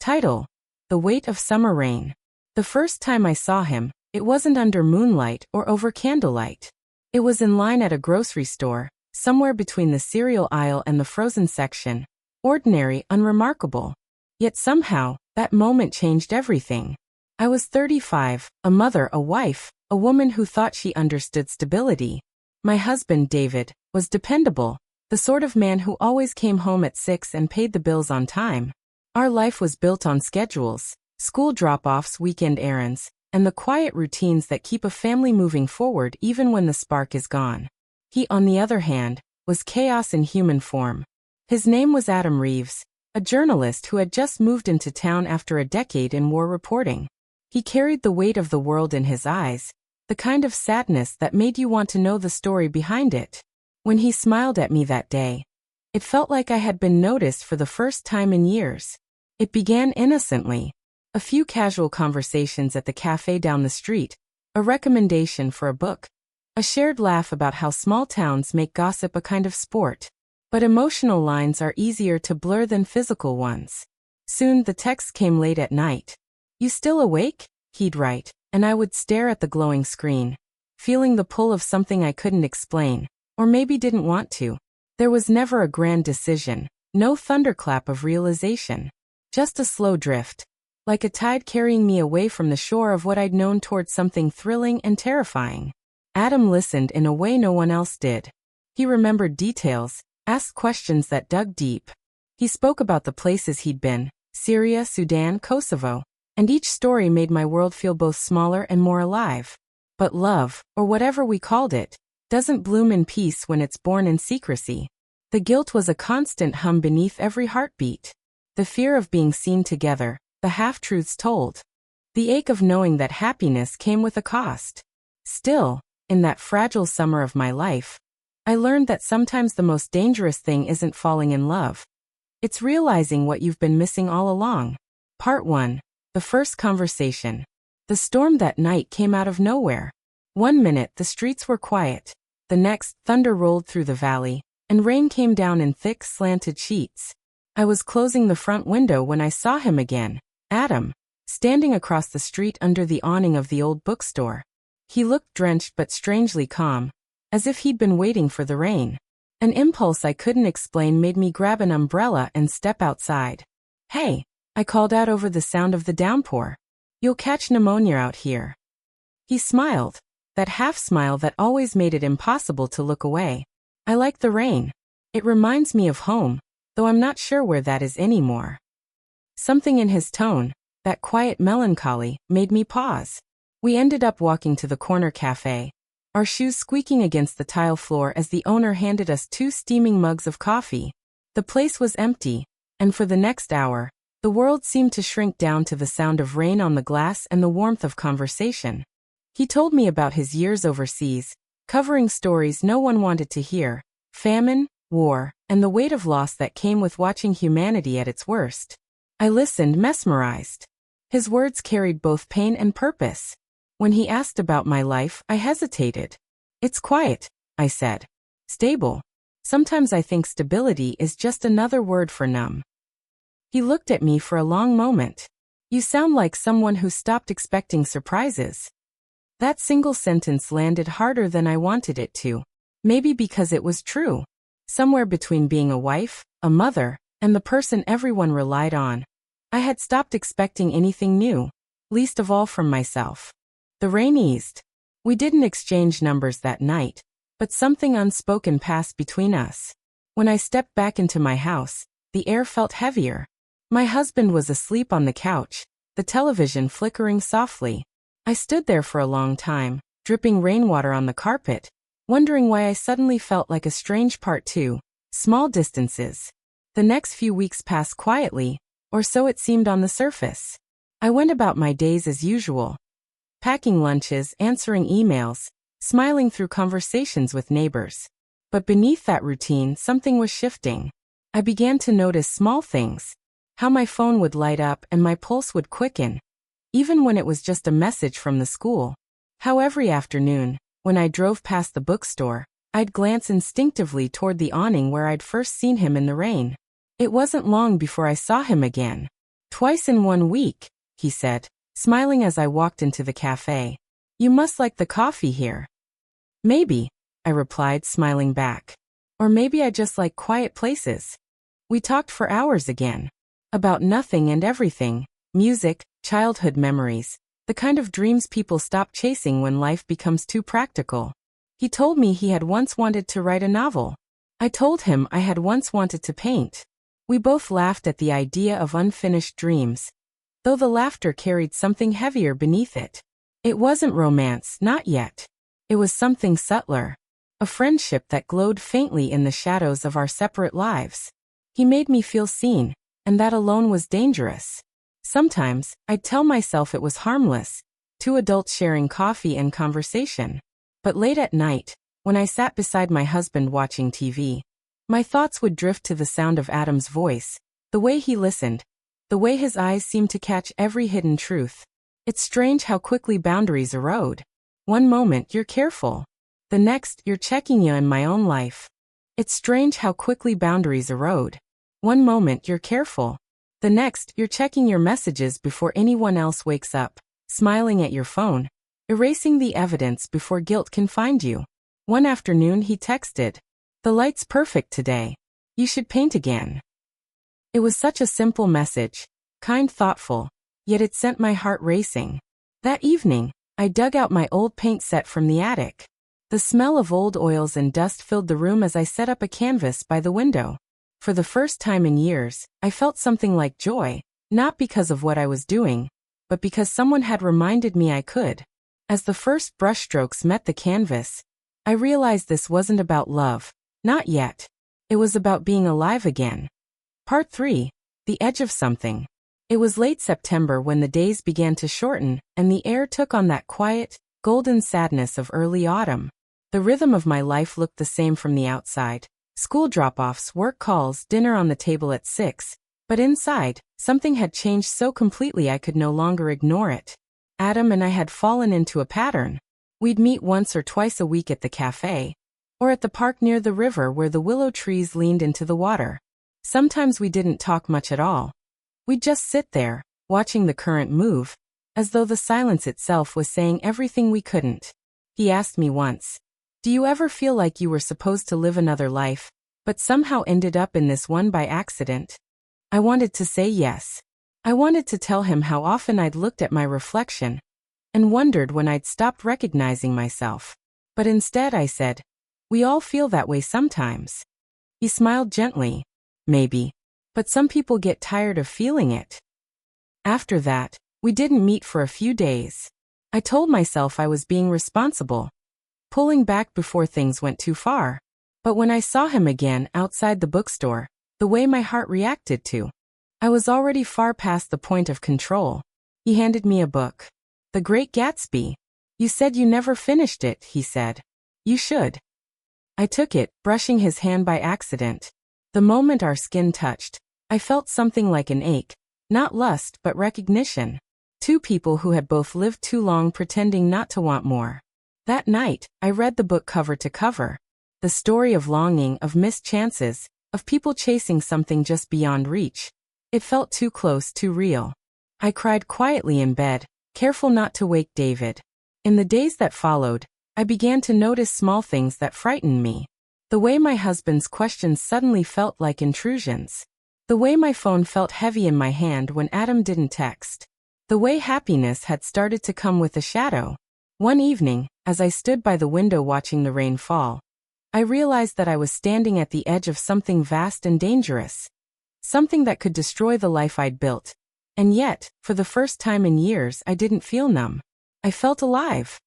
Title: The Weight of Summer Rain. The first time I saw him, it wasn't under moonlight or over candlelight. It was in line at a grocery store, somewhere between the cereal aisle and the frozen section. Ordinary, unremarkable. Yet somehow, that moment changed everything. I was 35, a mother, a wife, a woman who thought she understood stability. My husband, David, was dependable, the sort of man who always came home at 6 and paid the bills on time. Our life was built on schedules, school drop-offs, weekend errands, and the quiet routines that keep a family moving forward even when the spark is gone. He, on the other hand, was chaos in human form. His name was Adam Reeves, a journalist who had just moved into town after a decade in war reporting. He carried the weight of the world in his eyes, the kind of sadness that made you want to know the story behind it. When he smiled at me that day, it felt like I had been noticed for the first time in years. It began innocently. A few casual conversations at the cafe down the street, a recommendation for a book, a shared laugh about how small towns make gossip a kind of sport. But emotional lines are easier to blur than physical ones. Soon the text came late at night. "You still awake?" he'd write, and I would stare at the glowing screen, feeling the pull of something I couldn't explain, or maybe didn't want to. There was never a grand decision, no thunderclap of realization. Just a slow drift, like a tide carrying me away from the shore of what I'd known towards something thrilling and terrifying. Adam listened in a way no one else did. He remembered details, asked questions that dug deep. He spoke about the places he'd been, Syria, Sudan, Kosovo, and each story made my world feel both smaller and more alive. But love, or whatever we called it, doesn't bloom in peace when it's born in secrecy. The guilt was a constant hum beneath every heartbeat. The fear of being seen together, the half-truths told. The ache of knowing that happiness came with a cost. Still, in that fragile summer of my life, I learned that sometimes the most dangerous thing isn't falling in love. It's realizing what you've been missing all along. Part 1. The First Conversation. The storm that night came out of nowhere. One minute the streets were quiet. The next, thunder rolled through the valley, and rain came down in thick, slanted sheets. I was closing the front window when I saw him again, Adam, standing across the street under the awning of the old bookstore. He looked drenched but strangely calm, as if he'd been waiting for the rain. An impulse I couldn't explain made me grab an umbrella and step outside. "Hey," I called out over the sound of the downpour. "You'll catch pneumonia out here." He smiled, that half-smile that always made it impossible to look away. "I like the rain. It reminds me of home, though I'm not sure where that is anymore." Something in his tone, that quiet melancholy, made me pause. We ended up walking to the corner cafe, our shoes squeaking against the tile floor as the owner handed us 2 steaming mugs of coffee. The place was empty, and for the next hour, the world seemed to shrink down to the sound of rain on the glass and the warmth of conversation. He told me about his years overseas, covering stories no one wanted to hear: famine, war, and the weight of loss that came with watching humanity at its worst. I listened, mesmerized. His words carried both pain and purpose. When he asked about my life, I hesitated. "It's quiet," I said. "Stable. Sometimes I think stability is just another word for numb." He looked at me for a long moment. "You sound like someone who stopped expecting surprises." That single sentence landed harder than I wanted it to. Maybe because it was true. Somewhere between being a wife, a mother, and the person everyone relied on, I had stopped expecting anything new, least of all from myself. The rain eased. We didn't exchange numbers that night, but something unspoken passed between us. When I stepped back into my house, the air felt heavier. My husband was asleep on the couch, the television flickering softly. I stood there for a long time, dripping rainwater on the carpet, wondering why I suddenly felt like a strange part too. Small distances. The next few weeks passed quietly, or so it seemed on the surface. I went about my days as usual, packing lunches, answering emails, smiling through conversations with neighbors. But beneath that routine, something was shifting. I began to notice small things, how my phone would light up and my pulse would quicken, even when it was just a message from the school. How every afternoon, when I drove past the bookstore, I'd glance instinctively toward the awning where I'd first seen him in the rain. It wasn't long before I saw him again. Twice in 1 week, he said, smiling as I walked into the cafe. You must like the coffee here. Maybe, I replied, smiling back. Or maybe I just like quiet places. We talked for hours again. About nothing and everything, music, childhood memories, the kind of dreams people stop chasing when life becomes too practical. He told me he had once wanted to write a novel. I told him I had once wanted to paint. We both laughed at the idea of unfinished dreams, though the laughter carried something heavier beneath it. It wasn't romance, not yet. It was something subtler. A friendship that glowed faintly in the shadows of our separate lives. He made me feel seen, and that alone was dangerous. Sometimes, I'd tell myself it was harmless, two adults sharing coffee and conversation. But late at night, when I sat beside my husband watching TV, my thoughts would drift to the sound of Adam's voice, the way he listened, the way his eyes seemed to catch every hidden truth. It's strange how quickly boundaries erode. One moment you're careful. The next, you're checking in my own life. It's strange how quickly boundaries erode. One moment you're careful. The next, you're checking your messages before anyone else wakes up, smiling at your phone, erasing the evidence before guilt can find you. One afternoon he texted, "The light's perfect today. You should paint again." It was such a simple message, kind, thoughtful, yet it sent my heart racing. That evening, I dug out my old paint set from the attic. The smell of old oils and dust filled the room as I set up a canvas by the window. For the first time in years, I felt something like joy, not because of what I was doing, but because someone had reminded me I could. As the first brushstrokes met the canvas, I realized this wasn't about love, not yet. It was about being alive again. Part 3. The Edge of Something. It was late September when the days began to shorten, and the air took on that quiet, golden sadness of early autumn. The rhythm of my life looked the same from the outside. School drop-offs, work calls, dinner on the table at 6. But inside, something had changed so completely I could no longer ignore it. Adam and I had fallen into a pattern. We'd meet once or twice a week at the cafe, or at the park near the river where the willow trees leaned into the water. Sometimes we didn't talk much at all. We'd just sit there, watching the current move, as though the silence itself was saying everything we couldn't. He asked me once, "Do you ever feel like you were supposed to live another life, but somehow ended up in this one by accident?" I wanted to say yes. I wanted to tell him how often I'd looked at my reflection and wondered when I'd stopped recognizing myself. But instead I said, "We all feel that way sometimes." He smiled gently. "Maybe. But some people get tired of feeling it." After that, we didn't meet for a few days. I told myself I was being responsible, pulling back before things went too far. But when I saw him again outside the bookstore, the way my heart reacted to, I was already far past the point of control. He handed me a book. The Great Gatsby. "You said you never finished it," he said. "You should." I took it, brushing his hand by accident. The moment our skin touched, I felt something like an ache, not lust but recognition. Two people who had both lived too long pretending not to want more. That night, I read the book cover to cover. The story of longing, of missed chances, of people chasing something just beyond reach. It felt too close, too real. I cried quietly in bed, careful not to wake David. In the days that followed, I began to notice small things that frightened me. The way my husband's questions suddenly felt like intrusions. The way my phone felt heavy in my hand when Adam didn't text. The way happiness had started to come with a shadow. One evening, as I stood by the window watching the rain fall, I realized that I was standing at the edge of something vast and dangerous. Something that could destroy the life I'd built. And yet, for the first time in years, I didn't feel numb. I felt alive.